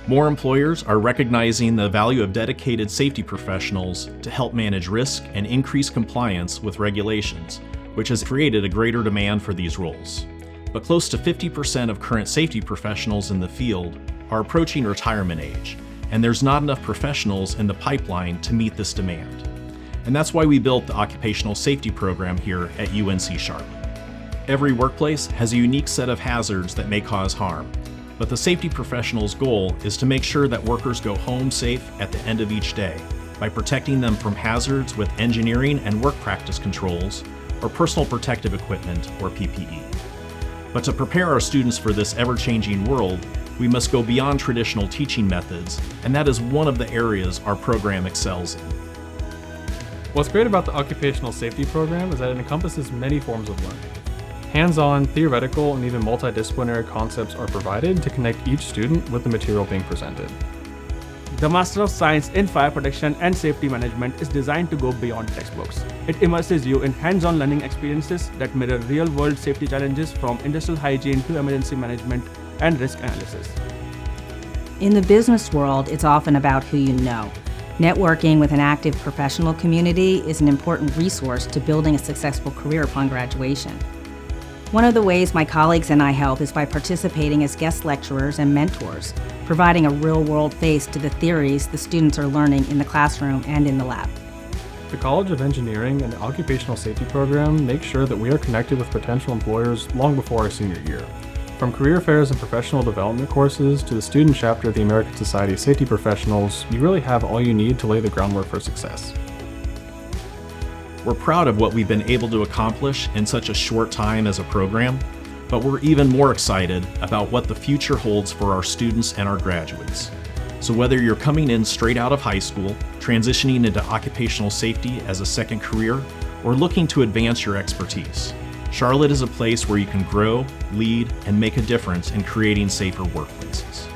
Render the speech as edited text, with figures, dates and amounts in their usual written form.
More employers are recognizing the value of dedicated safety professionals to help manage risk and increase compliance with regulations, which has created a greater demand for these roles. But close to 50% of current safety professionals in the field are approaching retirement age, and there's not enough professionals in the pipeline to meet this demand. And that's why we built the Occupational Safety Program here at UNC Charlotte. Every workplace has a unique set of hazards that may cause harm, but the safety professional's goal is to make sure that workers go home safe at the end of each day by protecting them from hazards with engineering and work practice controls or personal protective equipment or PPE. But to prepare our students for this ever-changing world, we must go beyond traditional teaching methods, and that is one of the areas our program excels in. What's great about the Occupational Safety Program is that it encompasses many forms of learning. Hands-on, theoretical, and even multidisciplinary concepts are provided to connect each student with the material being presented. The Master of Science in Fire Protection and Safety Management is designed to go beyond textbooks. It immerses you in hands-on learning experiences that mirror real-world safety challenges from industrial hygiene to emergency management and risk analysis. In the business world, it's often about who you know. Networking with an active professional community is an important resource to building a successful career upon graduation. One of the ways my colleagues and I help is by participating as guest lecturers and mentors, providing a real-world face to the theories the students are learning in the classroom and in the lab. The College of Engineering and the Occupational Safety Program make sure that we are connected with potential employers long before our senior year. From career fairs and professional development courses to the student chapter of the American Society of Safety Professionals, you really have all you need to lay the groundwork for success. We're proud of what we've been able to accomplish in such a short time as a program, but we're even more excited about what the future holds for our students and our graduates. So whether you're coming in straight out of high school, transitioning into occupational safety as a second career, or looking to advance your expertise, Charlotte is a place where you can grow, lead, and make a difference in creating safer workplaces.